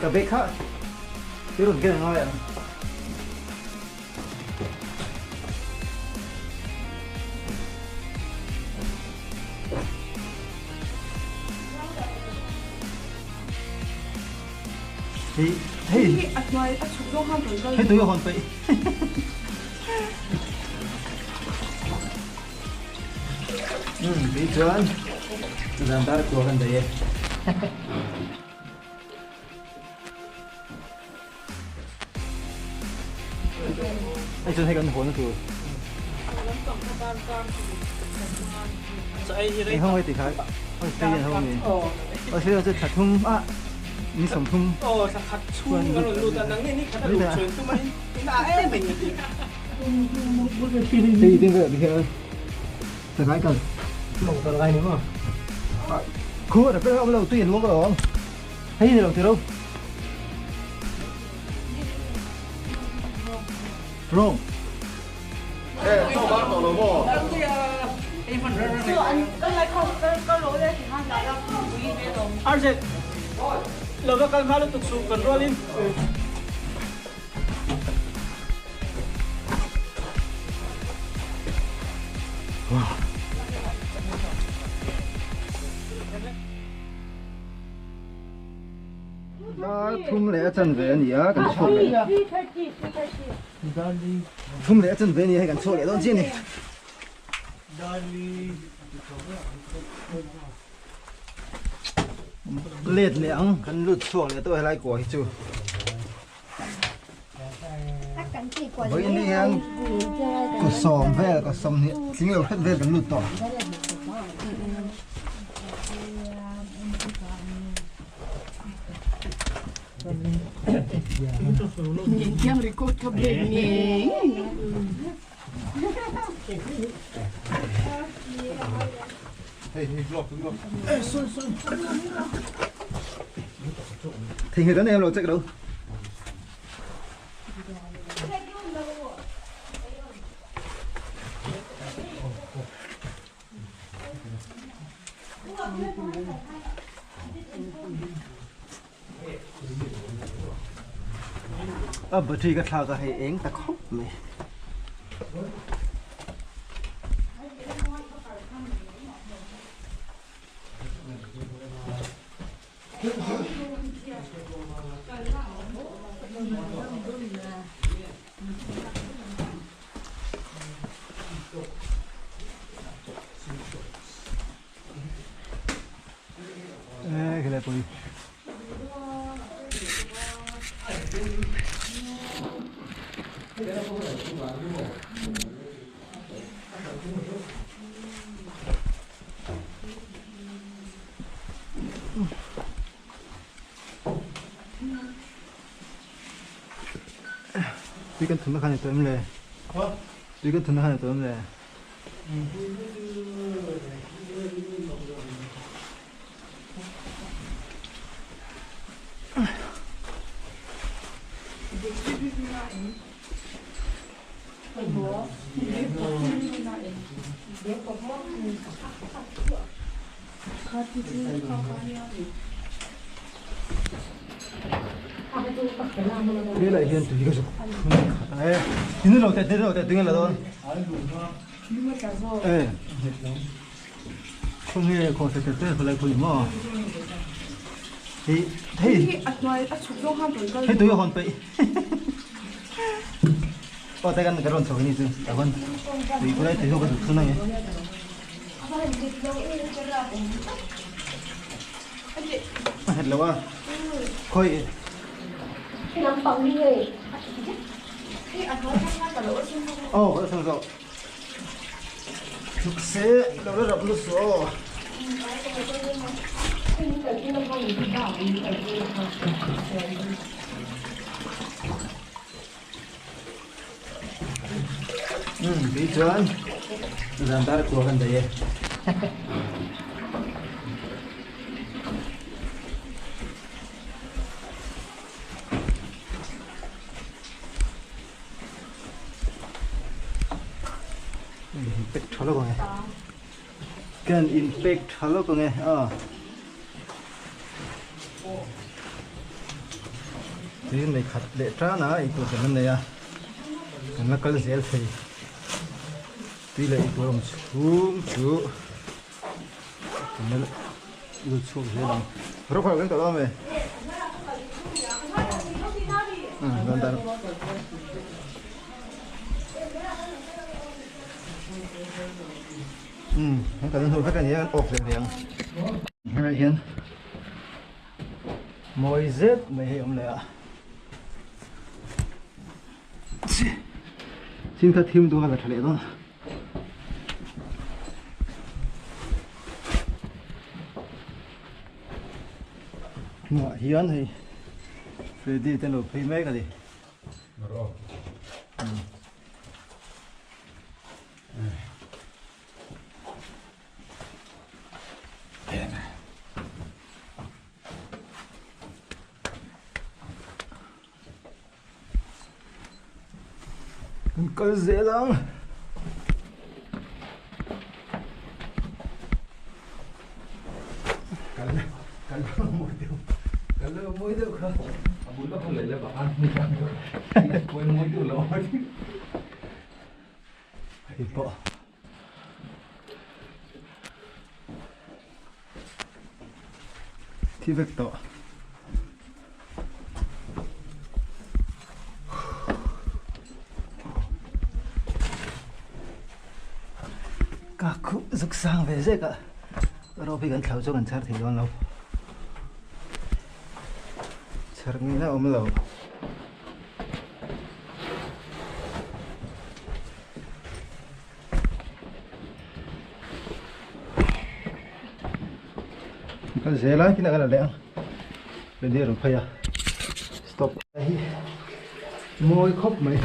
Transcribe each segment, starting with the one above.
Cả bếp khác cái đồn kia là ngon ạ. Thì hey hey tôi hòn vậy. Bị trơn làm ta của gần đây anh chân hay gần hồn nữa anh không hay thì khai anh thấy gì không nhỉ anh thấy là rất thật thum àนี่สมทุ่มโอ้สักขัดช่วยกันหลุดอันนั้นนี่ขัดหลุดช่วยตัวมันน่าเป็นอย่างนี้ที่ที่เกิดที่เกิดสกายกันลงตัวอะไรนี่มั้งคู่แต่เป็นเอาเราตู้เย็นมั้งก็หรอให้นี่เราเจอเราโรงเข้าบ้านต่อเลยมั้งก็เลยเขาก็รู้เลยที่ห้างเราคุยไม่ลงอาร์เจเราก็การพาลูกตุกสูกันรอลินว้าวทุ่มเลยจันเวนี่อ่ะกันโชว์เลยทุ่มเลยจันเวนี่ให้กันโชว์เลยต้องเจนี่เล็ดเหลียงคันรุดช่วงเลยตัวอะไรกว่าจูเฮ้ยนี่ยังก็ซ้อมแพ้ก็ซ้อมเนี่ยสิ่งเราเล่นกันรุดต่อยิงเที่ยงรีโก้กับเด็กนี่thì người đến em rồi chắc đâu bữa thì cái thao cái hay ếng ta khóc mày cái này bồi tuy cần thùng nó khăn tôm lề tuy cần thùng nó khăn tôm lề đây là hiện từ cái gì đấy tin rồi tiếng là đâu không nghe còn sẽ tới phải lại quỳ mà thì thấy tôi hòn bị tayกันกระโดดสองนี่ซึ่งแต่วันตีก็ได้ถือว่าถูกขึ้นนั่งไงเห็นแล้วว่าค่อยน้ำปังนี่เลยโอ้ก็ต้องรอทุกเสียเราได้รับรู้สึกbị trơn làm ta của gần đây impact hello kong cái impact hello kong thì này khát để trả na ít tuổi cái này à cái nó cần dễ thấy tuy là ít tuổi ông xuống chú nó lúc xuống dễ lắm rồi phải cái đó mày đơn giản không cần thôi cái này ốp liền liền cái này hiện mồi rết mày hiểu không lẽ xin ta thêm đồ là thật lẽ đó ngọ hiến thì phải đi tên lục phải mấy cái gì có dễ lắm cần mối tiêu không muốn bắt con lấy là bảo ăn quên mối tiêu lỗ thì bỏ thì việc đó các cụ rực sang về dễ cả rồi bị gần tháo cho gần sát thì đoan lâu sát nghĩ là ôm lâu cái dễ lắm khi nào cái là bên đây rồi phải à stop môi khóc mày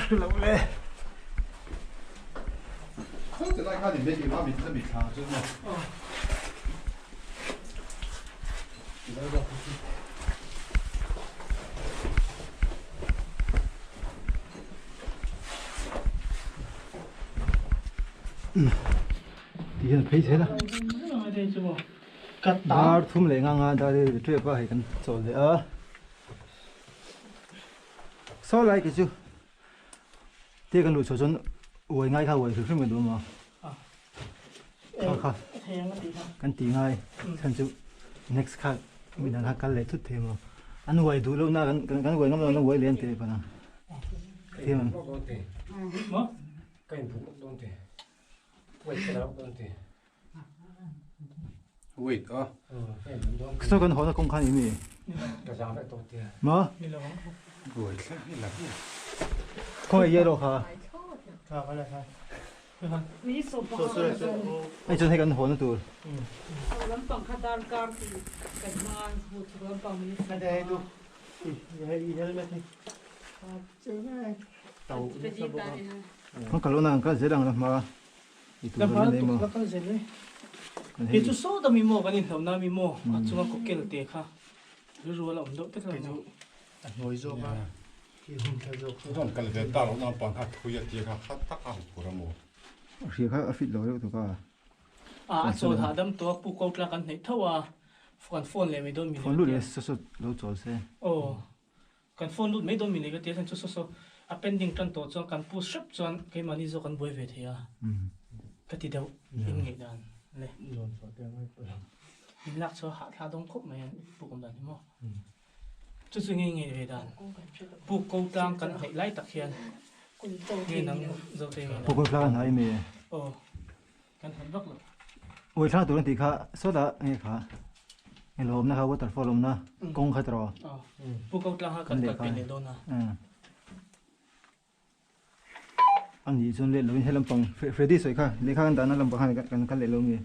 lâu lệ không thể lại khai thì mấy cái má bị rất bị khá chứ mà thì hiện thấy thế là cắt đá thum lệ ngang ngang ra đi chơi qua hay cần chỗ lệ sau lại cái chứ thế cần lùi chỗ chốn uống ngay khao uống thử xem mình đúng không khao cần tí ngay xem chú next khao mình đang khao lệ chút thêm mà anh uống đủ lâu na cần uống ngắm nó uống liền thế phải không thế mà cái phụ đôn thế quay cái đó đôn thế wait sao cần hỏi nó công khai ý cái giá phải đôn thế mà wait cái là không ai đâu hả cái này ha ai cho thấy cần hỏi nó tụi lắm bằng khát đan cam thì cảnh mang một số lắm bằng như cái này đâu cái gì hết mấy thì tàu không cần lúc nào có dễ dàng mà làm phá tụ các cái gì đấy cái chú số đó mình mua cái này thầu nào mình mua chúng ta có cái là tiền ha rồi là ổn định tất cả rồi ngồi rồi mà không cần để tao nó bằng hạt khuya thì khác phát tắc hàng của nó mua khi khác fit lỗi tụi con số thà đâmตัวปูcâu là cái này thâu còn phone này mấy đôi mình phone lúc này số lâu chỗ xe còn phone lúc mấy đôi mình cái tiền số appending trần tổ cho cần pu shop cho cái mà đi cho cần bồi về thì cái thì đâu hình nghệ đàn này mình lạc cho hạ thà đông khúc mày buộc công đàn thế mà chút suy nghĩ về đàn buộc câu trang cần phải lấy đặc hiện nghe năng dâu tây mày พวกคนพลาดหายเมย์ cần phải vấp rồi โอ้ยถ้าตัวนั้นตีข้าสดละไงข้าไอ้ลมนะครับว่าตัดฟอลมนะกงขัดรอ buộc câu trang cần phảiเป็นโดนนะ อันนี้ส่วนเล่นเราเป็นให้ลำปองเฟรดดี้สวยค่ะเลขากันตานะลำปองกันเล่นลงมี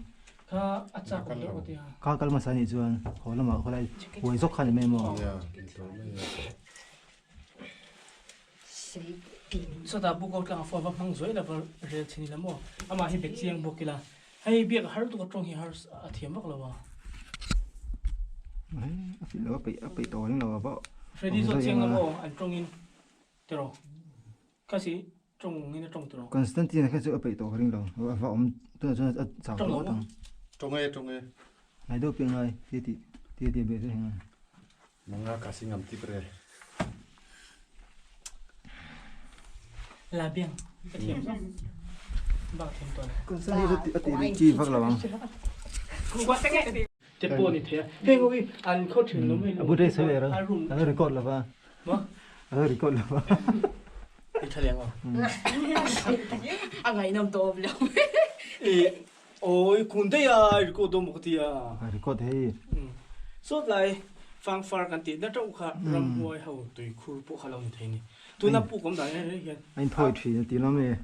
ข้าอาจารย์คนเดียวที่ ข้ากัลมาสานี่ส่วนเขาละมาเขาเลยหวยซกขันไม่หมอ สุดท้ายบุกเอากลางฟอร์มพังสวยแล้วเรียนที่นี่ละมั้งอามาให้เบ็ดเสียงบุกกีฬาให้เบียกฮาร์ดตัวตรงที่ฮาร์ดเทียมบักแล้ววะ เฮ้ยเราไปต่อนี่เราเปล่า เฟรดดี้สุดเสียงละมั้งอันตรงนี้เดี๋ยวก็สิตรงนี้นะตรงตัว คอนสแตนตินแค่จะไปต่อกันเราว่าผมตัวนั้นสาวตัวตั้ง จงเอ้ ไหนดูเพียงไรที่เบสเอง มังงะกาสิงามที่เปรย์ ลาเบียงกระเทียมบักเทียมตัว คอนสแตนตินจีฟักเราบ้าง กูว่าแต่ไงเจ็บปวดนี่เถอะเฮ้ยกูอันเขาถึงแล้วไม่รู้ บุตรสวยเลยอันนี้รีคอร์ดแล้วป่ะ มั้ง อันนี้รีคอร์ดแล้วป่ะ อิตาเลียนอ่ะ อะไรน้ำตัวเปล่า โอ้ยคุณได้อ่ะกูโดนบุกตีอ่ะ รีคอร์ดให้ สุดเลยฟังฟาร์กันติดนั่นเจ้าค่ะรำมวยเขาตุยคูพวกเขาเราเนี่ยนี่ตัวนับปุ๊กผมได้เลยเห็น ไอ้ถอยทีตีแล้วมั้ย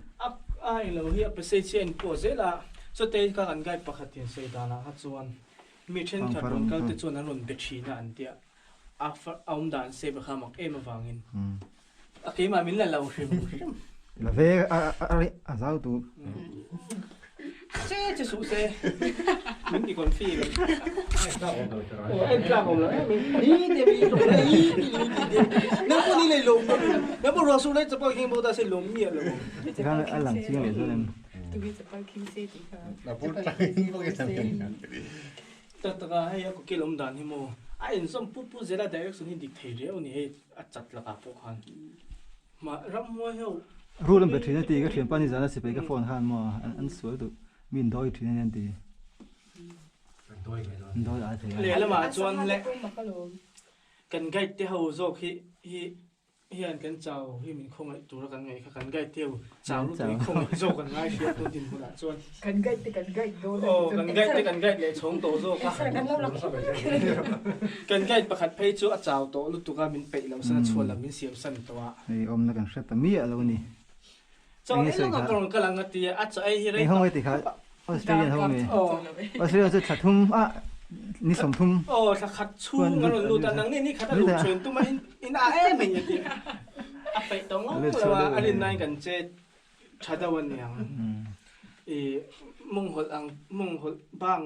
ไอ้เราเฮียไปเสียเชียนปวดเสียละสุดท้ายก็กันไกลปกติเสียดานะฮัตส่วนมีเช่นขัดรถก็ติดส่วนนั้นรถเบชีน่ะอันเดียเอาด่านเสียไปข้ามักมาฟังอินโอเคมามิลล์เราชิม แล้วเวอะไรสาวตัว เจ๊จะสู้เซ่มันอีกคนฟรีเลยโอ้เอ็นกล้าผมเลยนี่เดี๋ยวมีตรงนี้นั่นพวกนี้เลยลงแล้วพวกเราสู้ได้จะไปกินพวกเราเสียลมเมียเลย ก็อันหลังจริงเลยส่วนนั้น ตัวจะไปคิมเซ่ดีค่ะ เราพูดใจพวกแกทำยังไง แต่ตาให้ก็เกี่ยวลมด่านที่โมไอ้เอ็นส้มปุ๊บเสร็จแล้วเด็กสุนีดิกเทียนี่ให้จัดระดับพวกเขามารำมวยเขา รู้ลำเบ็ดทีนั่นตีก็เถียงป้านี่จะน่าสิไปก็ฟอนหันมาอันสวยตัวมินดอยทีนั่นตีดอยอาเทีย เลี้ยแล้วมาจวนเล็กกันไก่เตี้ยวโจกที่อันกันเจ้าที่มันคงไอ้ตัวกันไงกันไก่เตี้ยวเจ้าลูกตัวคงโจกันง่ายเชียตัวดินคนละจวน กันไก่ติกันไก่โดน โอ้กันไก่เลยชงโตโจค่ะกันไก่ประคัดเพย์จูอาเจ้าโตลูกตัวก็มินเปย์แล้วสันชวนแล้วมินเสียมสันตัว ไอ้อมนักกันเสร็จแต่มีอะไรวันนี้ จอนไอ้ลูกกรงกำลังงตีอาจจะไอ้ที่ไร ไอ้ห้องไอ้ติค่ะออสเตรเลียห้องนี้ออสเตรเลียจะขัดทุ่มนี่สมทุ่ม โอ้ถ้าขัดชูงั้นรู้แต่นังนี่ขัดลูกชวนตัวมันอินอาไม่ยังดีอาไปตรงนั้นเลยว่าอะไรนั่นกันเจชาดาวันยังมงหดอังมงหดบาง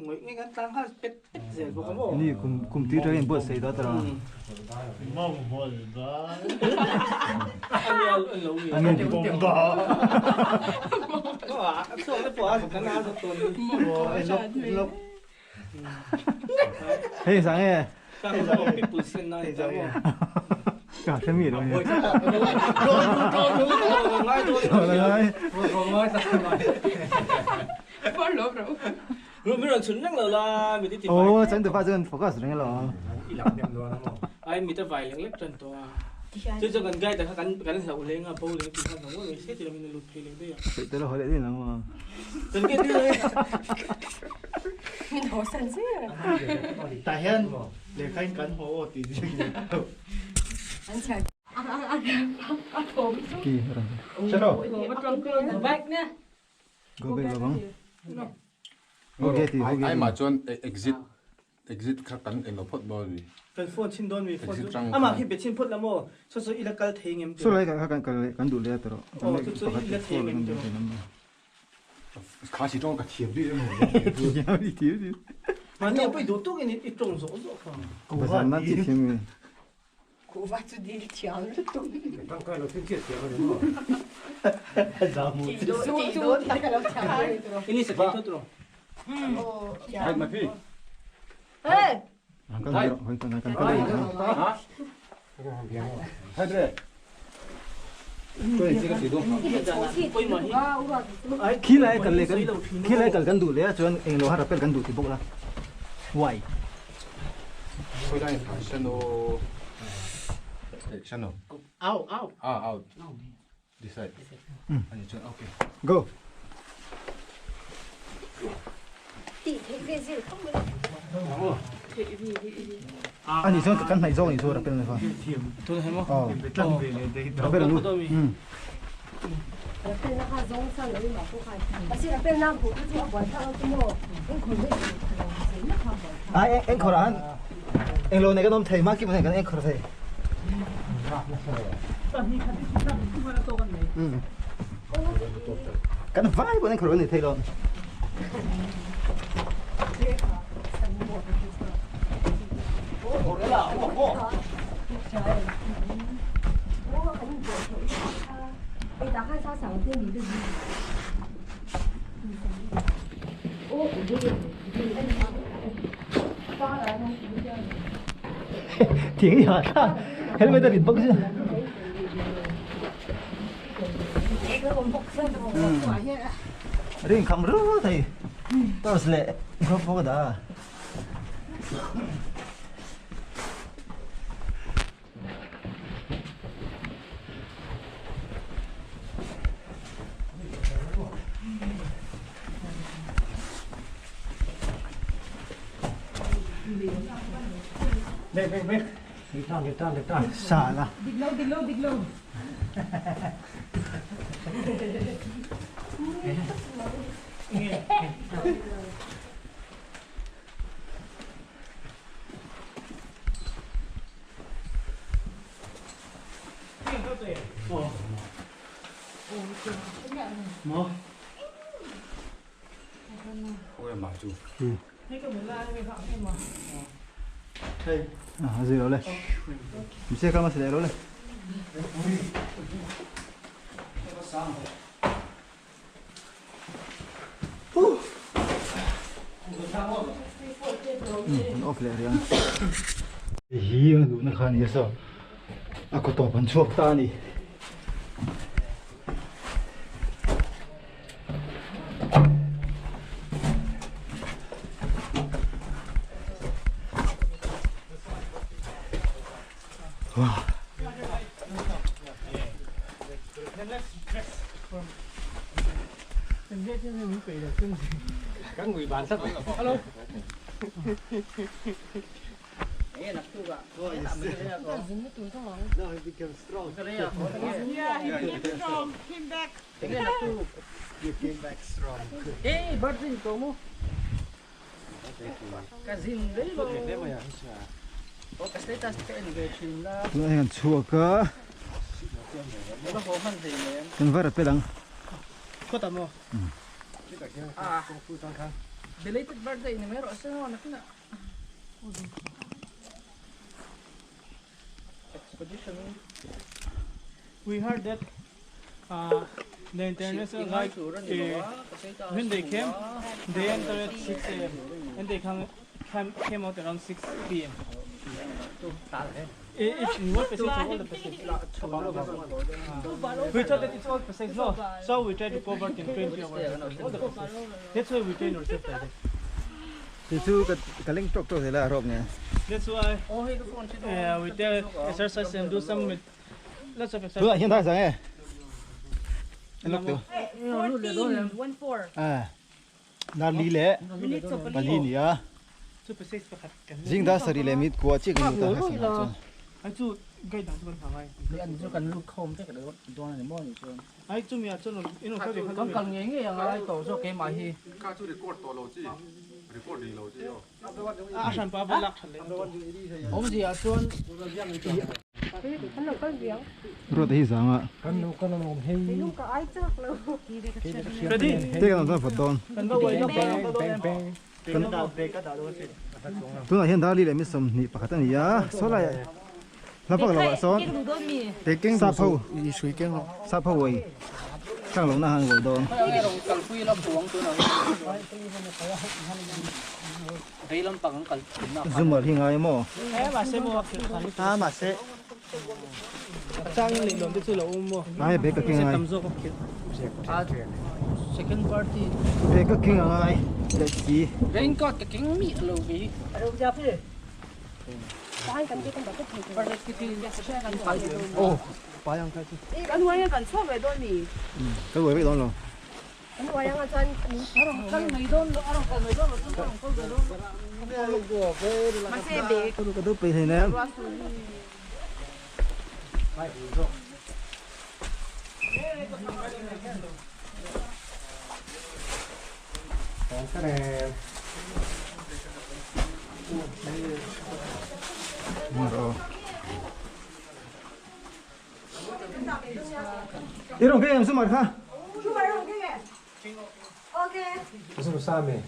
งวยงั้นตั้งข้าเป็ดเสียพวกเขาบอก นี่คุมตีตัวเองบดใส่ตัวตลอด มองบนบ้า อันนี้เราอยู่ อันนี้ บนบ้า ก็ว่าช่วงนี้ปวดกันน้ำตัวนี้ ไอ้ลบ เฮ้ยสังเอ้ ก็เขาปิดปุ่นเส้นน้อยจังวะ กาใช่มีตรงนี้ ง่ายตัว อะไร ง่ายสักหน่อย บอลลบเรา รู้ไม่รู้ชุนนั่งเลยล่ะมีที่ติด โอ้ ไฟ ฉันตัวฟ้าฉันโฟกัสตรงนี้หรอ ไอ้มีแต่ไฟเล็กๆจนตัวจะกันใกล้แต่ถ้ากันเหล่าเลี้ยงอ่ะปูเลี้ยงกินข้าวหนูไม่ใช่ที่เรามีในรูปเพลงด้วยอ่ะ แต่เราเขาได้ยินแล้วมั้ง จนเกิดเลย มีหัวสันเซ่ แต่เห็นเด็กให้กันโหตีจริง อันใช่ผม กี่อะไร ใช่หรอ มาตรงกลางแบกเนี่ย ก็เป็นแบบนั้นโอเคทีโอเค ไอ้มาจน exit ครับกันเองเราพดบอล เป็นฟอนชินโดนมีฟอนอ่ะมาที่เป็นชินพุทธละโมสุดๆอีละกัลเทียงเอ็ม สุดเลยกันดูเลยตลอดขาสีตรงกับเทียมด้วยมั้ง ยาวดีทีดี มันเนี่ยไปดูตู้กันอีตรงสองสอง ภาษาหน้าที่ทีม กูว่าจะดีเชียวตุ้ม จามู ดูตะกันแล้วชา อันนี้สกิลตัวตรง ไอ้มาพี่ เฮ้ย กันเดียวกันกันก็ได้ ให้ด้วยก็ยังจะสีดง ไปมาที่ ว้าวว้าว ขี้ไรกันเลยกันขี้ไรกันดูเลยจนเองเราหารับเป็นกันดูที่บุกละ Why? So that is channel. Channel. Out, out. Out. This side. Mm. And you turn. Okay. Go. Anh xuống cái này rau này rồi đặc biệt là phải. Tôi thấy không? Ờ. Bị lăn về này đây. Đặc biệt là luôn. Ừ. À anh khổ anh. Anh lô này cái nôm thầy mắc cái này cái anh khổ thầy. Ừ. Cái vai của anh khổ này thầy luôn. Tiếng gì hả? Helmet bị bốc chứ. Ring không rứa thì tao sẽ không có đó. Đây. Đi tan. Xả là. Dig low. Mo. Ôi mà chú. Thế cái mình la cái phạm em mà. Đây. À gì đó lên. Mình sẽ cầm cái đó lên. Off lại rồi. Hiền đủ nó khăn như sao? À có tổ bắn chuột ta đi. Wow. Các người bán sắp. Hello. No, he became strong. Yeah, he came strong, came back. You came back strong. Eh, birthday ko mo. Cousin đấy lo. Oh, kasi tas ka engagement na. Nó hàng chua cơ. Ba ko man din yan. Cái vợ rất lang. Có tầm không? Ah, belated birthday ni meron sa anak na. Expedition. We heard that the international guy when they came, they entered at 6 a.m. and they came out around 6 p.m. It's in what Pacific, all the Pacific. We thought that it's all Pacific, no. So we tried to cover it in 20 hours. All the Pacific. That's why we train ourselves like that. Thì chú cái link trọc thế là rộp nè. That's why Oh, hey, phone si we tell exercise and do some with lots of Chú exercise. hiện tại sao nghe? Anh lúc tiêu. 14. À. Đang đi lẽ. Bà đi nhỉ? So Pacific pakat kan. Riêng ta sari lẽ mít của chiếc cái ta hay sao? Ai chu guide dang tuan khamai. Di an so kan look home te ka do na mo ni so. Ai chu mi a chu ino ka de Kan kan nge nge ang ai to so ke ma hi. Cá chú record to lâu chứ. Record đi lâu chứ. a shan pa ba lak thale. Om ji a chuan Rồi thì sao ạ? Ready? Thế cái nào ta phật đòn. Kan ba wai na ba. Cái đào về cái đào đó chứ. Tôi nói hiện tại đi lẽ mít sầm nị pakat này ya. Số lại. Là bắt đầu số. Taking sa phâu. Y suy cái nó. Sa phâu vậy. Sang lồng na hàng vậy đòn. ay ang kal pui la puang to na. Dai lam pang kal na. Zoom ở hiện ngay mò. Eh ma se mo khani. À mà sẽ. Sang ni lom te chu lo mo. Ai bé cái Se ngay. tam zo ko kit. Second party. Bé cái ngay. Let's see. Raincoat cái kính mịt lâu vì. Oh, bayang ka chứ. Ano nga yan kan so may doon ni. Cái quầy biết đó rồi. Ano nga yan kan kan may doon kan may doon Masebe. Cái đó bị thế này. Cái này Rồi. Iron cái em số mặt ha. 무슨 싸움에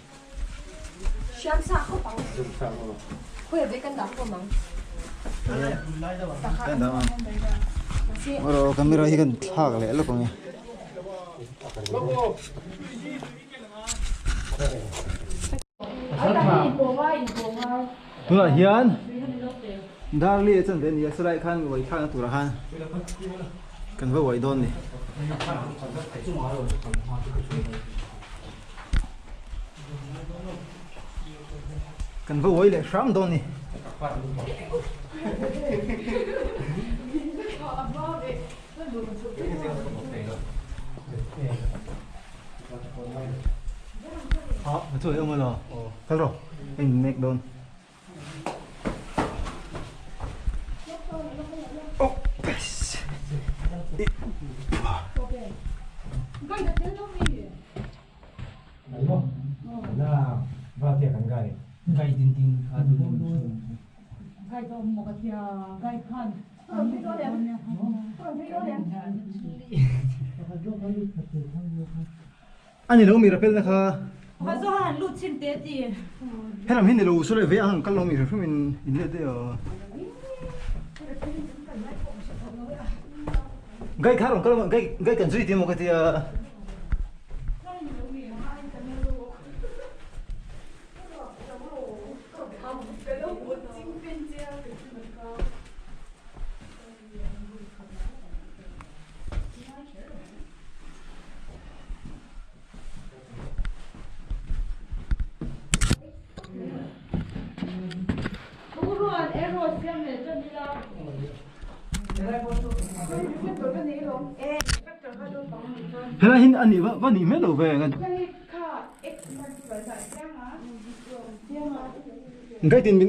Siyam sa ako pang. 좀 싸워. Kuya, bekan na ako mang. Cái đó. Rồi camera hikan thak le lo kong. Đúng là hiền. Đang li chân đến giờ lại khăn với khăn tủ ra han. Cần với quầy đôn này. Cần với quầy lại sáng đôn này. Thôi ông ơi rồi. Thật rồi. Anh make đôn. 나 바티에 간 가이. Gai tin tin khá gai to mo ka tia gai khan Anh nhìn đâu mi ra pel kha. ka zo han lu chin te ti Hết làm hình đâu số lại về ăn cắt lông mi rồi phải mình in lên đấy gai khá rồi cắt lông gai cần duy tiền một cái thì Turuan error siam le cho ni la thế là hình anh ấy vẫn nhìn mấy lâu về ngân gai tiền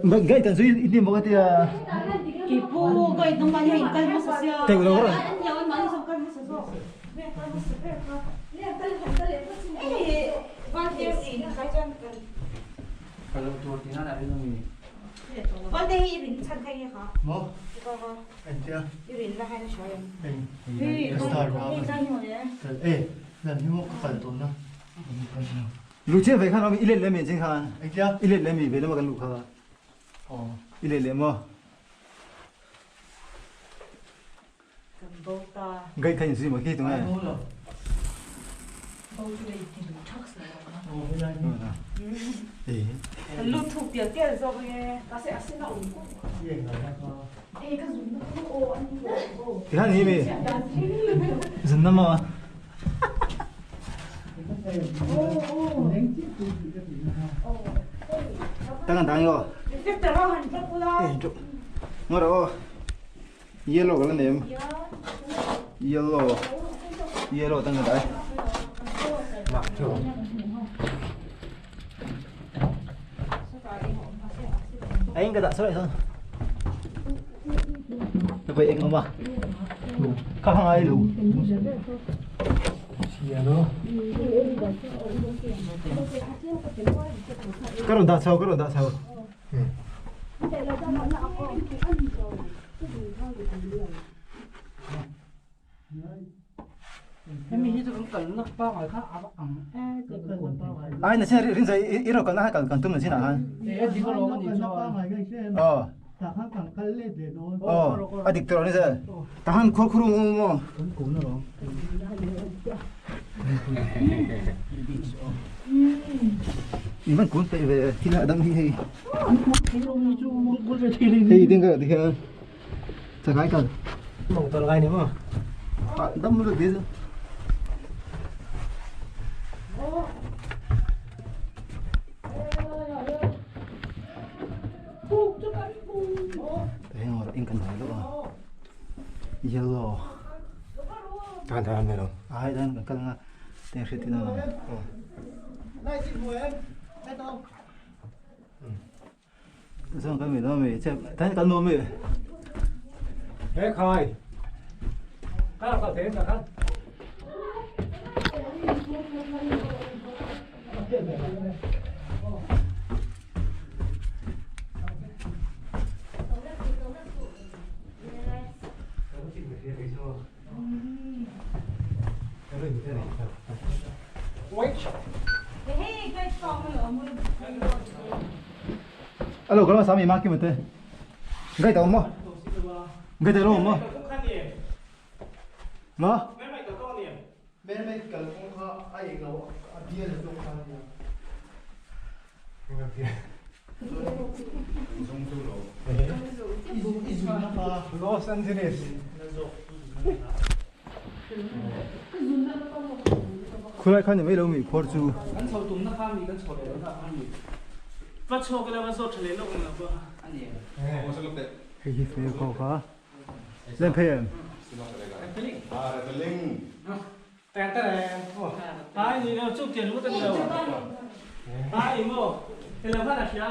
mình gai cần duy tiền một cái thì ki pu gai tong ban hin kal mo sa sia Cái của nó rồi. an yawan man sa kal mo sa so ban hier in ka jan kan Kalau tua tina ada itu ni. Con đây irin chân thay hả? 뭐? I거 ha. 엔티야. Irin là hay là sao em? hi 스타일 봐. hi kan mo ye 에, 난 힘을 갖다 뒀나? lúc trước về khăn nó bị lên lên miền trên khăn 엔티야. lên lên miền về nó mà cần lục khăn 어. lên mà Cầm bầu ta. gai thành gì mà khi tụi này 몰라. Bầu đây thì đủ chắc rồi. Ê, Lúc thuộc tiền tiền rồi nghe. Ta sẽ xin lỗi. 얘가 약간 Ê, cái dùng nó không ô anh đi ô. thì khăn gì mày dừng năm mà tăng tăng vô Tiếp tục ra hành chất của ta. ê chụp ngồi đó yellow cái này yellow tăng cái đấy anh cái đã số lại thôi vậy anh không mà không ai đủ 시야로 cái đồ đã sao Em mình itu kan kalau nak bawa kan apa ang. ai là xe riêng giấy ít rồi còn ai còn tôm là thế nào anh Eh di kalau kan itu. adik terus ni saya tahan kuru mau iman kun pe về thì là đâm thì thì tiếng cái thì sao cái cần 멍 떨어가니 뭐? đâm được thế cần hỏi đó yellow Kan ta me lo. ai đang cần cần tiền sẽ tin nào Này chị mùi em. Thế đâu? xong cái mình đó mình chơi thấy cần luôn mình Thế khai. Khá là thế cả khăn. alo kalau sami maki mete gai tao mo gai tao mo nó Bên mấy cái cũng có ai ngầu, bia là cũng có nhiều. Izum nó mà Los Angeles. khulai khan mấy đâu mình phốt chu Kan chau tum na kham ni kan chau le na kham ni. Va chau ke la va zo chale lo na ba. Ani. Mo se lo te. hay hi phê có cả lên phê em Ah, the ling. Tè tè. Ai ni lo chu tiền lu tan lo. Ai mo. Ke la va la xia.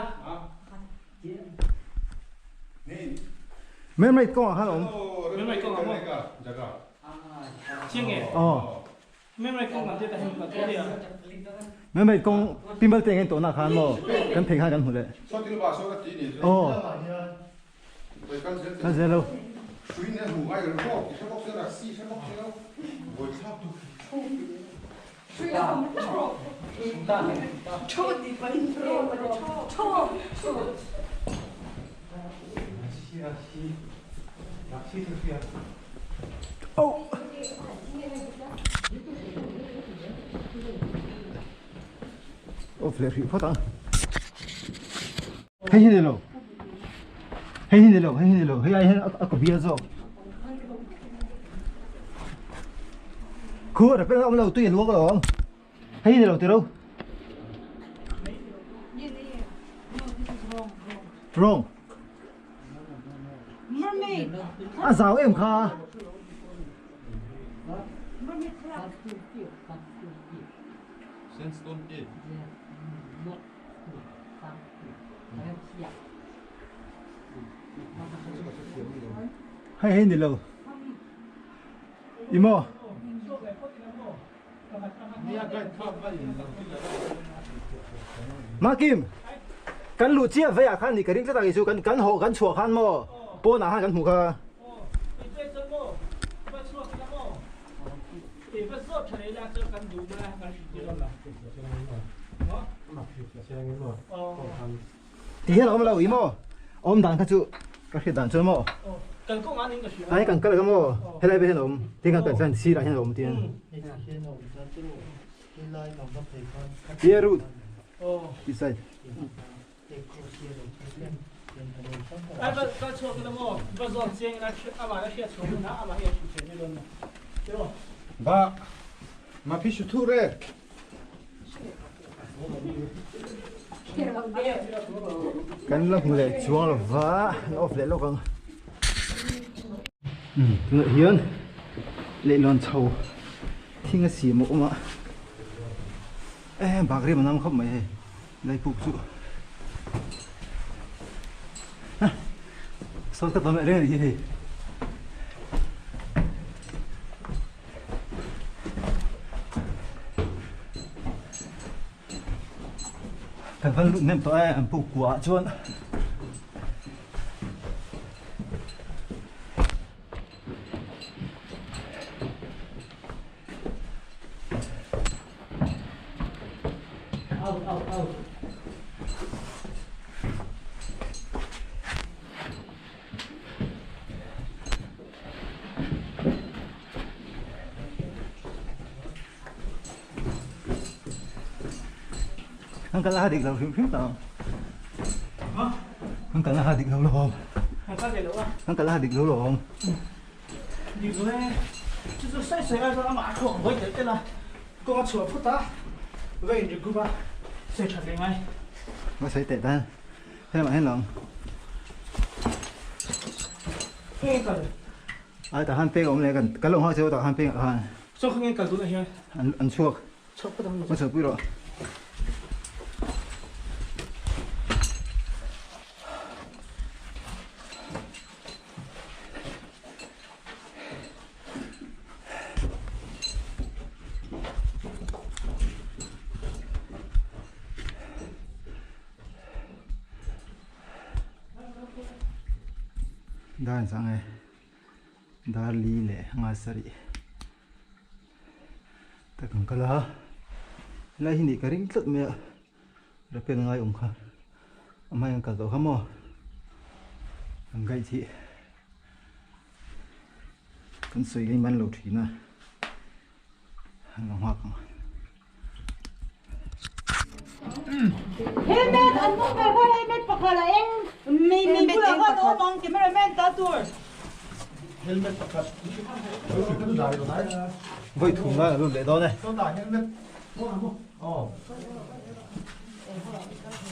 Ni. mấy mấy con hả ông Jaga. Chieng e. Mấy mấy con làm thế tại hình mà thế đi à. mấy mấy con pin bao tiền cái tổ nào khăn mo cần phê khăn cần hụt đấy So ti lo ba so ka ti ni. Kan se. khăn dễ đâu Sui ne hu ai lo ko. Se ko se ra si se ko se lo. Wo chap tu. ô phê rỉ phát tăng hay như thế nào hay như thế nào hay như thế nào hay ai có bia rồi khua rồi bên ông đâu tuyển luôn rồi không hay như thế nào từ đâu wrong Mermaid. à giáo em kha Sandstone e. hay như thế nào imo ma kim kan lu chia ve a khan ni ka ring ta ta isu kan ho kan chua khan mo po na han kan hu kha thì hiện ông lâu imo ông đàn khát chu các cái đàn chơi mo Cần có ăn những cái gì. ai cần cái là mo hay là bên ông thì cần cần xí lại hiện ông tiền here root this side Ai ba chua cái mo, ba zo chieng na ama na xia chua na ama ya chi chen ni luôn. Đúng không? Ba. Ma pishu tu re. cái là người chuông là vá nó phải lâu không người hiền lệ lon sầu thiên cái xì mộ mà em bạc đi mà năm không mày đây phục vụ sao tập mẹ đây là gì thằng Văn lụn nem tỏi em phục quả chuan Ang kalahati daw sim tao. Ang kalahati daw lo. Sao vậy đâu à? Ang kalahati daw lo. Đi rồi. Chứ sai sai ai đó mà không với cái là con chùa phút ta. Vậy thì cứ ba sẽ trở lại ngay. Mà sai tệ ta. Thế mà hết lòng. ai ta han pe om le kan long ha cheu ta han pe han so khang kal tu na hian an chuak chok pa dang ma cheu pi ro dan sang ai dar li le nga sari ta kan kala lai hi ni ka ring tlat me ra pen ngai kha amai ka do hamo ang gai thi kan soi gai man lo thi na ang hoa kan Helmet, anh muốn phải có helmet bạc là em mình cũng là có đồ mong chỉ mới men ta tuổi. với thùng ra luôn để đó này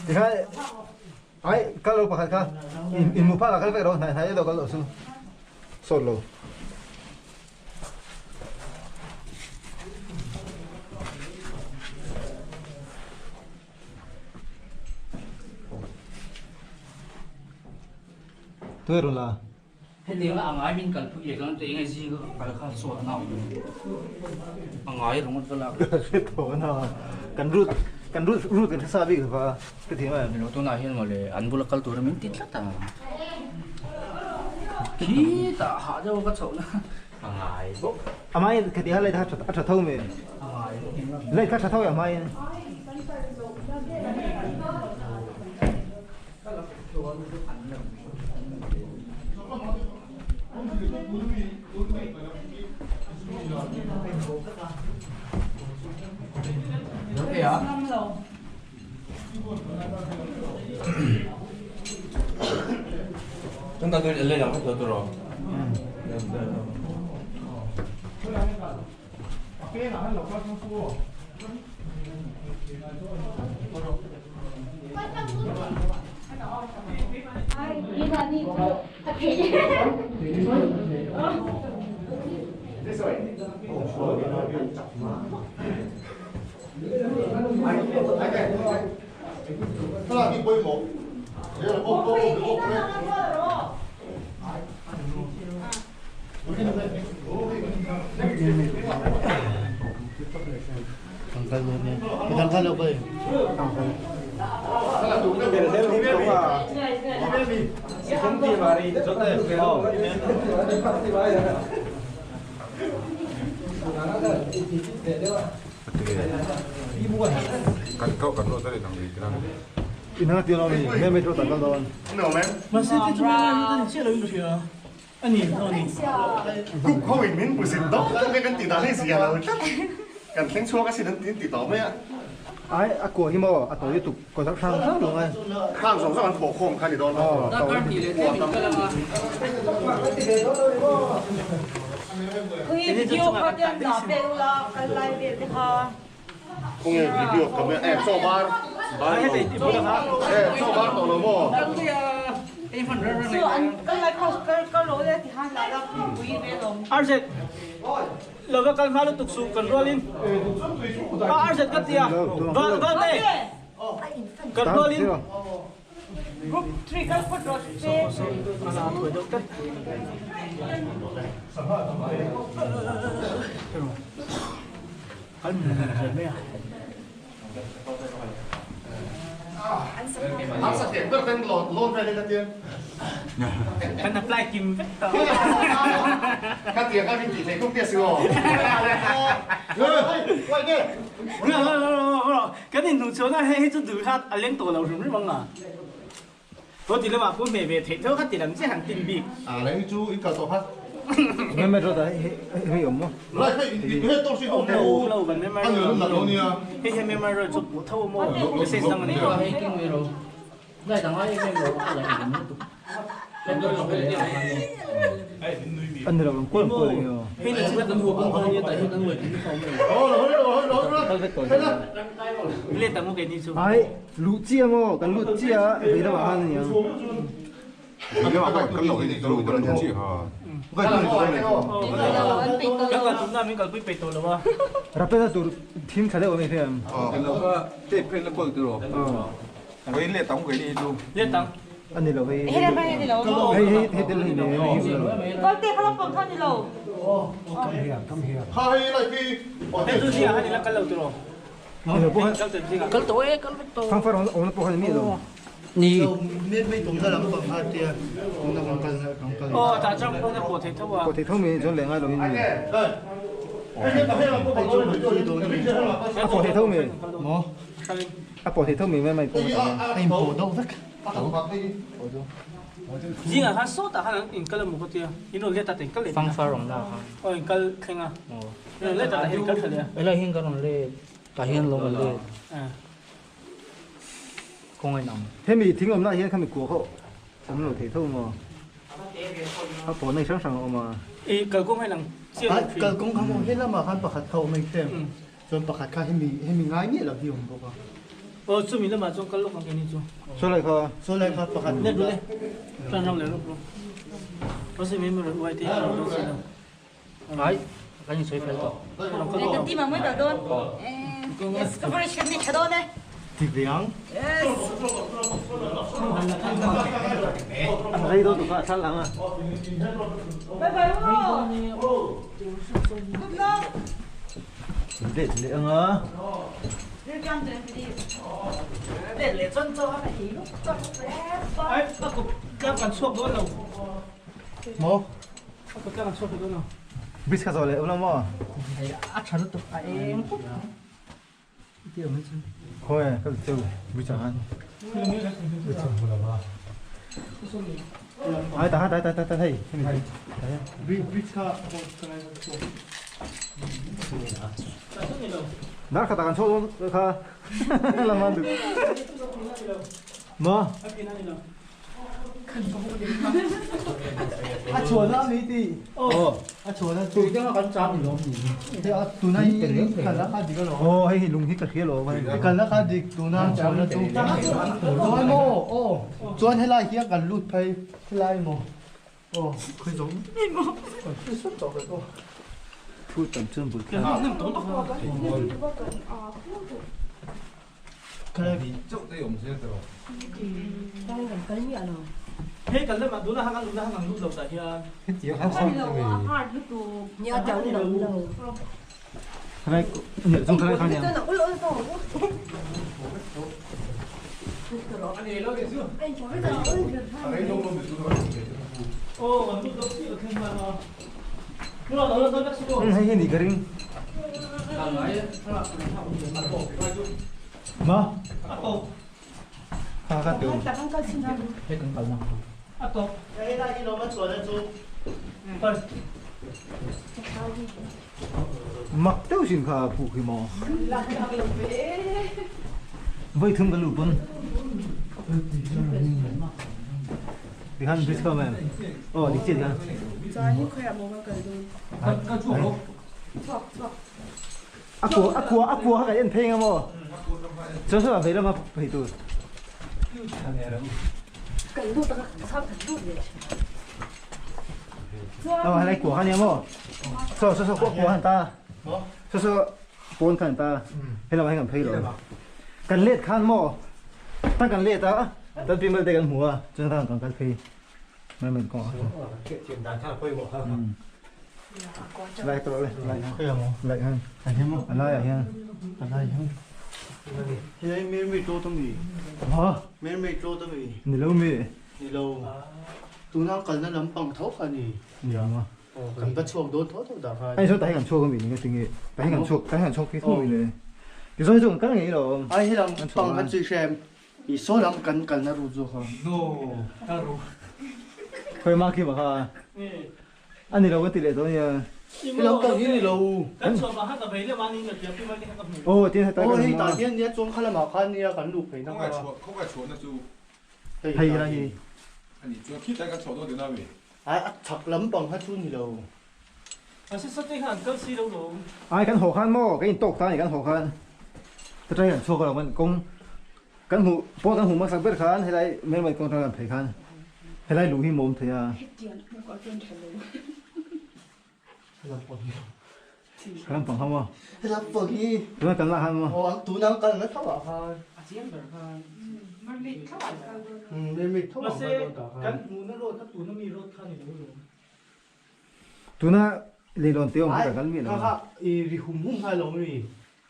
thì khai ai các lô bạc khai in một phát là cái vậy đó này thấy đâu có lỗ xuống sốt lô tôi rồi là thế thì là anh ấy mình cần phải làm gì cái gì cái khác số nào anh ấy rồi một là cái tổ nào cần rút cần sao bị và cái gì mà mình tôi nói hiện mà le anh bula kal tôi mình tít lắm ta khi ta hạ cho cái số nữa anh ấy bốc ai cái gì lấy thắt thâu mình lấy thắt thâu ai thế à chúng ta lên làm cái rồi là cái quay một đây là ô thằng khăn đâu vậy cần câu cần lỗ tới để làm gì cái đó Ina tiêu nó đi, mẹ cho tao đó. nào mẹ mà sẽ cái chúng ta đi chơi là được chưa anh nhìn thôi nhìn cũng không phải mình bùi xịt đó cái tiền đó là gì à cần tiếng chua cái gì đến tiền đó mấy ạ Ai, của hi mò, tối đi tụ có sắc sang khác đúng không? hàng giống sao khổ khổ khai thì đó nó ta cái gì để mình cái là Khi video có tiền đó về là cái lại về thì ha. không nghe video cầm em so bar cái gì thì bữa đó em so bar tổ nó mò em phần rất So anh cái lại có lỗi đấy thì hai lại là quý về rồi. Arset lo ka kan halu tuk su kan rolin Arset ka tia va te kan rolin Group 3 cái có đột về. ana thoi dok ta kan me hàng sạch tiền rất tên lôn về đây là tiền kan apply kim vet ta các tiền các vị chỉ thấy không tiền sửa quay nghe cái này nụ chỗ này hay chút từ hát anh lên tổ lâu rồi đúng không ạ? Tôi thì là mà bố mẹ về thấy thấu hát thì làm gì hàng tiền bạc. à lấy chú ít cả tổ hát Mẹ cho tao hi ổn không? lại phải hết tổ sĩ không Lâu lâu vẫn mẹ ăn nhiều lần đâu nha hay mẹ mà rồi chút bố thâu mua cái xe sang này cái kinh người rồi đây thằng ấy em rồi lại em tôi làm cái Anh là con quân rồi. hay là chúng ta cần hùa con như tại hiện đang người thì không Tao biết rồi. lên tao mua cái gì chứ? Ai, lũ chia mò, cần lũ chia, vậy đó mà ăn nhỉ? Ini apa kalau ini terus terus sih ha. Vậy là gọi này không? Các bạn chúng ta mình cần phải tổ là Rapena tur team khá là ổn định. Kalau ke tip ke lepok terus. Vậy lihat tahu cái đi tu. liên tăng. Anh này là về. Hết em hay đi đâu? Hey, tên này này. Con tiền không bằng thân đi đâu? Hai là khi Hết rồi gì à? Hay là cái lâu rồi. Này bố Các tự gì à? Kalau tu kalau tu. phang phang ông bố hay mi rồi. Ni. nên mấy chúng ta làm bằng hai tiền chúng ta bằng cần Ta trong con cái bộ thể thao à. Có thể thông mình cho lẽ ngay rồi. Có thể thông mình. Mo. Có thể thông mình mày cũng. anh bổ đâu rất Gì à? Hắn sốt à? Hắn in cái là một cái tiền. In rồi liệt ta tiền cái liệt. Fang farong dah. In cái khen à. In liệt ta là in cái thật à. Ela hin karon le. Tahian lo le. À. Kong ai nam. Thế mình thính ông lại hiện không bị của họ. Sắm rồi thể thông mà. Họ bỏ này sáng sáng mà. Ý cái cũng hay là siêu à phim. cần cũng không hết là mà hắn bạc hạt thầu mình xem rồi bạc hạt khai hay mình ngay nhỉ là gì không có Chú mình là mà trong cái lúc mà cái này chú. Số lại kho. số này hắn bạc hạt Nét rồi. Cho nó lại lúc luôn. Có gì mình mới quay thì Ai? Kan soi fel to. Cái cái gì mà mới đỡ đôn? Discovery chef này chả đôn đấy. thì viếng Anh thấy đâu tụi họ sát lắm à. Bye bye luôn. Good luck. Để ông á. Đưa cho anh đi. Để chân cho cái gì lúc chân ấy các bạn suốt đó đâu. Mo. Các bạn suốt đó nào. Biết cái rồi lại ông làm mà. Ah, charut tu. Em. Dia macam. Thôi, cái từ biết chẳng hạn. Ai ta thấy. biết cả Đã khá ta cần số khá. Làm ăn được. Mà. à chuột lắm đi đi à chuột là Tu jangan kan cam ni lo. thì à tụi này cần là cái gì cái lo Ồ, hay lùng hít cái khía lộ vậy. cần là cái gì tụi nó chuột là tụi rồi mô chuột hay là kia cần lút phải hay là mô khơi giống Thu tầm chân bụi. cái này Chỗ đây ông sẽ terus. Thế cái lúc mà đúng là hàng lúc đầu tại here. Nhớ cháu đi đâu. Cái này nhớ trong cái này khá nhiều. Ô, mà lúc đầu chỉ là thêm mà. Lúc đó nó rất xấu. Hay gì cái ring. Mà. Khá khá tiêu. Dia kan kalau. À to. cái này nó mất chuột là chú Thôi. Mặc tiêu xin khá phụ khí mò. Vậy thương cái lụt bún. Đi hắn biết không em? Ồ, đi chết hả? Các chú không? Aqua cái em phê ngắm mò. Cho sao vậy mà phải tụi. Hay lấy của hắn nhá mò. Sao của hắn ta. Sao bốn hắn ta. Hay là hay làm phê rồi. Cần lết khan mò. Ta cần lết ta. Ta phim mới đây cần mùa. Cho ta còn cần phê. Mình có. chuyện đàn khá là quê bộ hơn Lại tôi lại quê không lại hơn. anh em không Anh nói à hen. anh này không thì anh miền miền trâu tâm gì Hả? miền trâu tâm gì Ni lâu mi. thì lâu tụi nó cần nó lắm bằng thấu cả gì Dạ mà. cần bắt chuột đốt thốt thôi đào hai Anh số tay hàng chua không bị cái tình nghệ. Tay hàng chua cái thôi này. Cái số dùng cái này rồi. ai hay làm bằng anh suy xem thì số lắm cần nó rụt rồi không Khơi mang kia mà ha. Anh đi đâu có tỷ lệ thôi nha. cái lắm cần gì lâu Các chú mà hát tập về là mang đi được phim mới cái hát tập về. Ô, tiên tay ôi cái thì mà. tại tiên nhé chúng khá là mà khăn nha cần lụt phải nó Không phải chuột là chú. Hay là gì? Anh đi chuột khi tay cái chuột đó đến nào vậy? ai thật lắm bằng hát chun thì lâu À, sẽ cái hàng cơ si đâu rồi. Ai cần hồ khan mò, cái tộc ta này cần hồ khan. Tôi thấy hàng chua cái là mình cũng cần hồ, bố cần hồ mà sang biết khan hay là mình còn làm phải khan. ให้ไล่ลูกหิมมเถอะ กำลังฟังเขาว่า ให้รับตัวที่ ตัวนั้นกำลังทำว่า โอ้ตูน้ำกันนะเท่าไหร่ครับ อาเซียนแบบค่ะ มันมีเท่าไหร่กัน ไม่มีเท่าไหร่ มาเซ่กันมูนรถครับตูนมีรถคันอยู่ ตัวนั้นเลี้ยงเตี้ยวมันก็กันมีนะ ครับอีริหุ่มหุ่มให้ลงนี่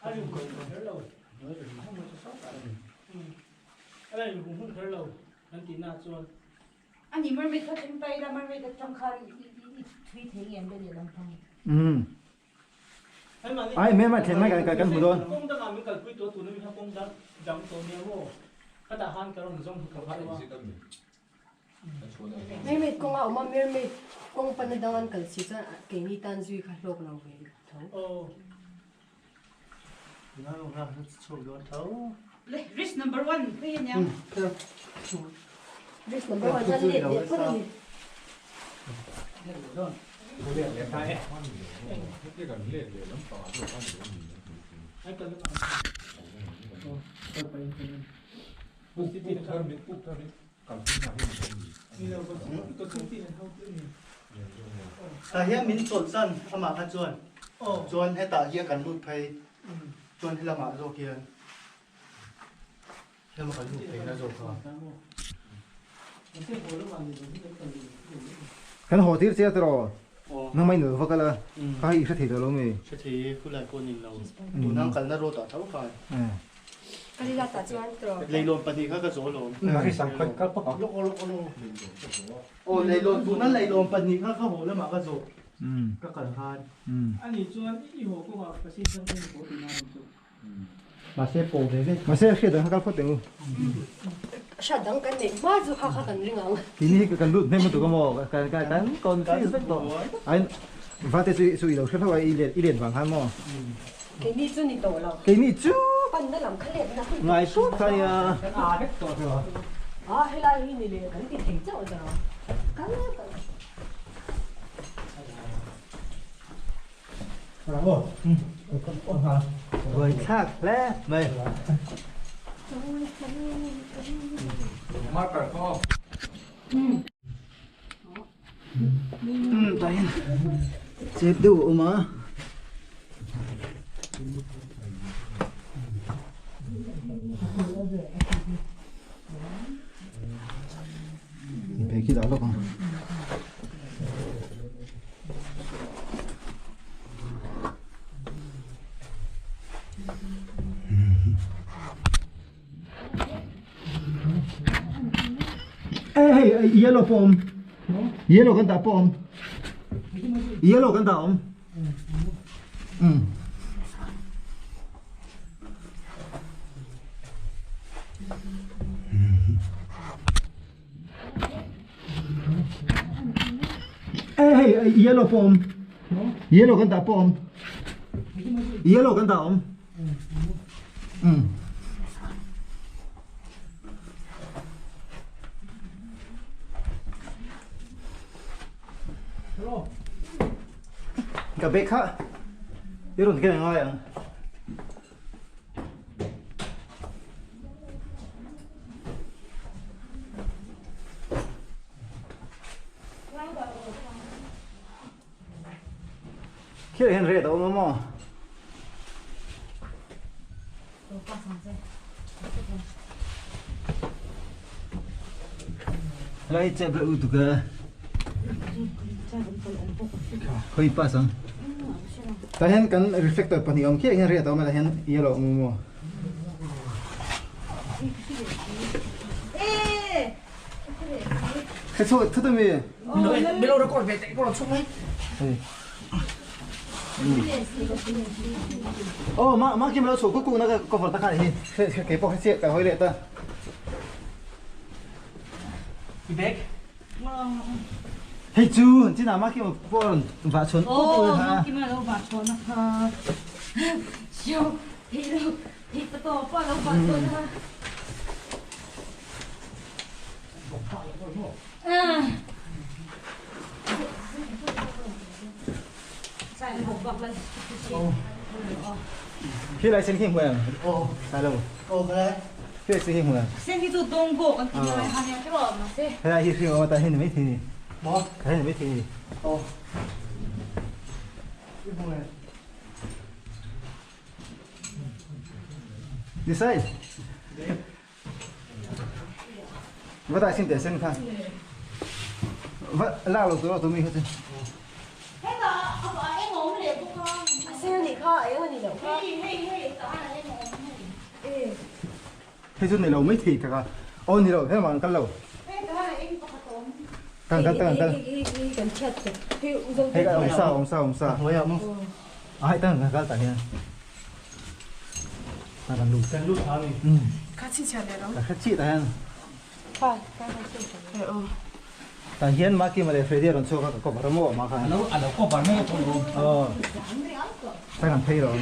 อะไรอยู่คนเดียวเราอะไรอยู่คนเดียวเรานั่นตีน่าชวน อันนี้มันไม่ทันไปแล้วมันไม่ทันคันที่เทียนเป็นอย่างนั้น ไอ้แม่มาเห็นไหมกันหัวโดน กงตะการมีกับคุยตัวตูนมีทั้งกงดังจังตัวเนี้ยว่าก็แต่หันกระรองจงกับอะไรวะ Mermaid kung nga uma mermaid kung panadangan kal si sa kainitan zui ka lok lang vel. โอ้ น้ำครับโชว์ยอดเท่า risk number 1คือยัง This number one sa lit lit pa rin. เรียกกันเรียกน้ำปลาด้วยข้าวเหนียวมี ให้กันแล้วก็ไปปุ๊บที่ เท่านี้ปุ๊บเท่านี้กับที่มาที่มันมี มีเราก็ขึ้นที่นั่นเท่าที่นี่ แต่เฮียมินสดสั้นอามาขจวน โอ้ จวนให้ตาเฮียกันรูดไปจวนให้ละหมาดโลเกียนเฮียมากันรูดไปนะโจค่ะ มันเสียโหแล้ววันนี้ที่เป็นคนดี กันหัวที่เสียตลอดนั่งไม่เหนือฟักกันละเขาอีกสักทีเดียวลงมี เชื่อทีผู้หลายคนเราดูน้ำกันน่าโรต่อเท่ากัน Kanila ta chuan tro. เลยลมปฏิเขาก็โจลม ที่สังคนก็ปก โลโอ้เลยลมดูนั่นเลยลมปฏิเขาเข้าหัวแล้วมาก็โจก็กันทาน อันนี้ชวนอีโหก็ว่าประสิทธิ์เป็นโหตีน่าจุ มาเซโปเลยเนี่ย มาเสียเสียเดินเขาพูดถึง Siya dang kan ni. Ma zu ha kan ring ang. ทีนี้กันรุ่นให้มันตัวก็มองกันก่อนที่สักตัวไอ้ฟ้าเตสุยเราเชื่อว่าอีเลียนฝังข้างมอ Kay ni chu ni to law. กินนี่จู้ Pan na lam khalet na. ไงสุดท้ายอ่ะ อาเด็กตัวเดียว Ah hila hi ni le kan ti thei chao da. Kan na kan. เว้ยชักแล้วไม่ มาแต่ก็ ตายเจ็บดูออกมาไปคิดเอาแล้วกันเอ้ยเยลโล่ปอมเยลโล่กันตาปอมเยลโล่กันตาอมเอ้ยเยลโล่ปอมเยลโล่กันตาปอมเยลโล่กันตาอมกับเบคค่ะยี่รุ่นกันยังไงอ่ะคิดเห็นเรื่องตัวมั้งมั้งแล้วไอ้เจ็บเลยอุตุกะเฮ้ยป้าสังแต่เห็นกัน reflector ปนิยมคิดเห็นเรื่องตัวมันเห็นเยลโล่มั้งมั้ง แค่โซ่ทุกตัวมี ไม่รู้เรากดไปแต่ก็เราช่วย โอ้มากินแล้วสูกุ๊กนะก็ฝนตะการนี่เก็บพวกเสียกับหอยเล็ดตา อีเบก เฮ้ยจูนที่ไหนมากินพวกฝาชนกุ๊กเลยฮะ กินมาแล้วบาดชนนะคะเชียวที่เราที่ประตูป้าเราบาดชนนะคะใส่หกบอกเลย พี่ไรเส้นขี้หัว โอ้ ใช่แล้ว โอ้เลย phía sẽ hình mà Sen thì tụt đông bộ anh tìm lại hàng nhà cái rồi mà xe. thế là hi hình mà ta hình mấy thì Bó. cái hình mấy thì Ồ. Cái bộ này. đi sai vợ ta xin để xem khăn vợ lao lộc tụi mình hết rồi Thế là em ngủ liền của con. Xe này khó ấy mà này đâu khó. Hey, đó là em ngủ. thế chút này lâu mấy thì cả ôn thì lâu thế mà căn lâu Thế đó là em có tốn. căn Cần chặt kìa. Thì dùng thế cái ông sao Thôi không? hãy tăng cái tại nha ta đang lùi Cần lút hả đi. 같이 자래 너. là khách chị tại anh 봐. ta hiến mà kia mà để phê đi rồi cho các cậu bảo mua mà khá nó ăn có bản mấy con luôn ta làm thay rồi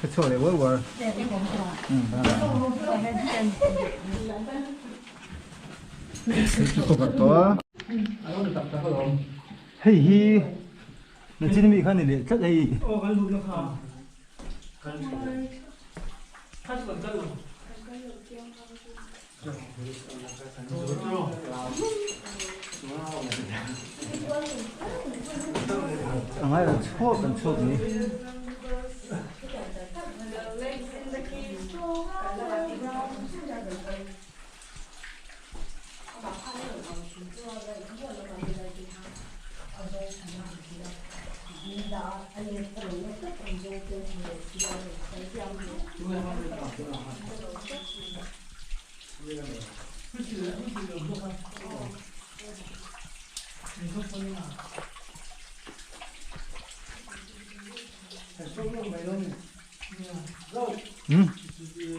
cái chỗ này vừa cậu bảo to hey hi nó chỉ mình khăn này chắc đây Ô cần lút nó khá. Khát còn cần lút. ang ay chok ang chok ni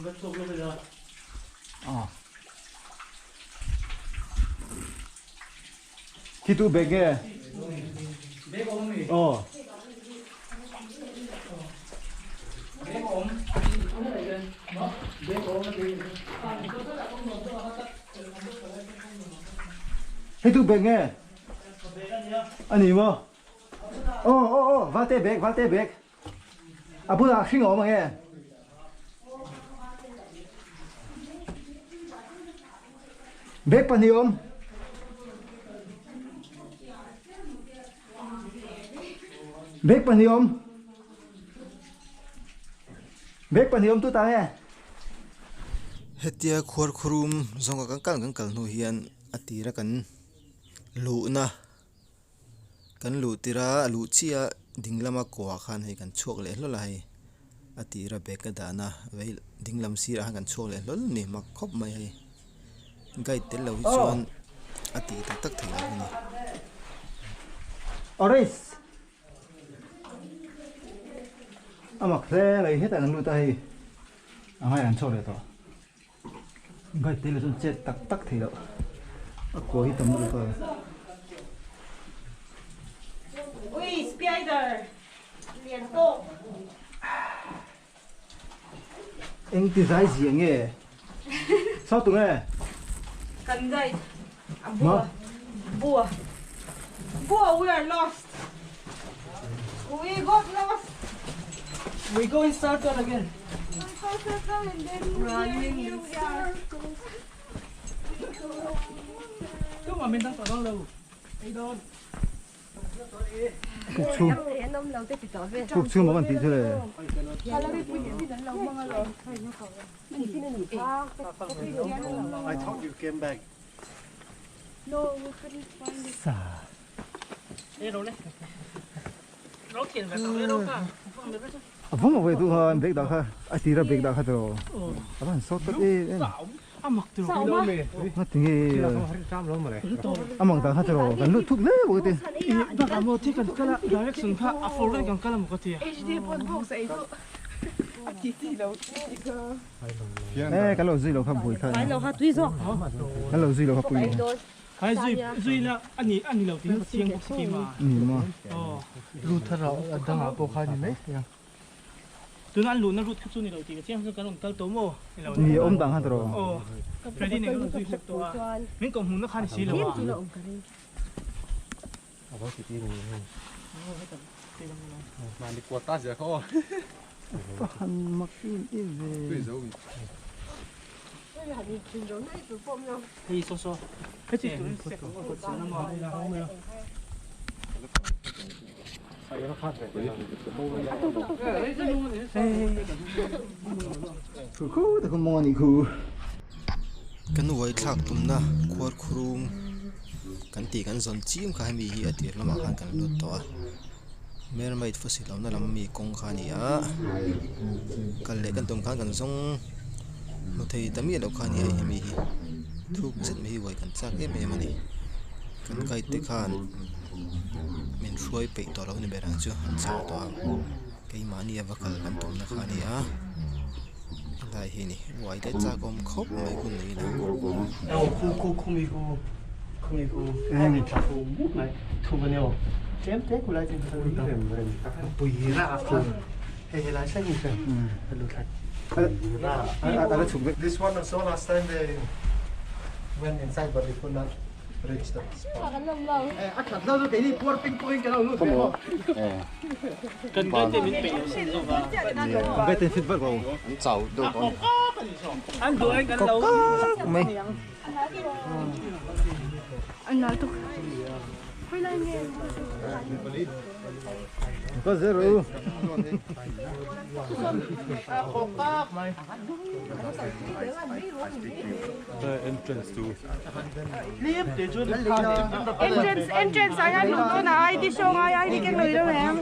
Bắt chụp luôn bây giờ. khi tu bê ghê Bé ốm đi. oh Bé ốm. Bé ốm nó đi. khi tu bê ghê Bé cái nhá. anh em mà vắt té bê à bữa nào xin mà nghe bê pan đi ôm bê pan đi ôm tu ta nghe hetia khor khurum zonga kan kal nu hian atira kan lu na kan lu tira lu chia dinglama kwa khan hei kan chok le hlol hai atira beka dana veil dinglam sira han kan chok le hlol ni mak khop mai hai gai tel lo chuan ati tak thei la ni oris amak se lai heta kan lu ta hi angai kan chok le to gai tel le chun che tak thei lo a ko hi tam lu to Ui, spider. Liên tục. anh thì giải gì nghe sao tụi nghe Cần dây. À, Mà? Bùa. Bùa, we are lost. We got lost. We go and start that again. Running in circles. Cứ mà mình đang tỏ đâu đâu. Đi đâu. chu Em nông lâu tới thì tỏ về. chu chưa mà còn tí chưa này Là nó đi phụ nữ đi đến lâu mà rồi. Mình xin nó nghỉ phá. I thought you came back. No, we couldn't find it. xả Đi đâu đấy. Nó tiền về tao đi đâu cả. vung mà về tu ha break down ha ai tí ra break down ha rồi các bạn sốt tất đi Mặc từ đâu mày. nó tiếng mặc down ha rồi gần lúc thuốc lấy một cái Đó là một cái cái là direction khác, afford cái cái là một cái gì. HD bốn bộ sẽ đó. ê cái lỗ gì lỗ khắp bụi khai Phải lâu ha tuy rồi. cái lỗ gì lỗ khắp bụi Hay duy là anh lâu tiếng tiếng của cái mà. mà Lu thar ra dang a po kha ni me. Tụi nó lùn nó rút chút này đầu tiên, tiếng cái nó cái tố mồ. ni ôm down ha rồi Ồ, cái đi này nó duy hộpตัว. Mình còn muốn nó khai xí rồi. mà đi qua ta giờ khó hắn mặc in về bây giờ đi số số cái gì sẽ có một số năm mà khu thì không mong gì khu cái nuôi thác tụm na quạt khung cái tì cái zon chim khai mi hi ati lama khan kan lut to mer mai fosil lo na lam mi kong khani a kan le kan tum khan kan zong no thei tami lo khani ai mi hi thuk zet mi wai kan chak em em ani kan kai te khan min shuai pe to lo ni berang chu han cha to cái mani avakal kan tum na khani a dai hi ni wai te cha kom khop mai kun ni na không đi cô em mình chặt cô mút này thu vào nhau chém té cô lại trên cái tấm bùi ra cô hay là sai gì vậy lụt thật this one also last time they went inside but they could not reach the spot thật ra tôi thấy đi por ping pong cái nào luôn cần cái tên mình bị sinh ra và cái tên fit vật vào anh cháu đâu có anh đuổi anh ăn lâu mày anh nói tôi quay lại nghe có zero entrance to entrance anh luôn na ai đi show ai đi cái người đâu nè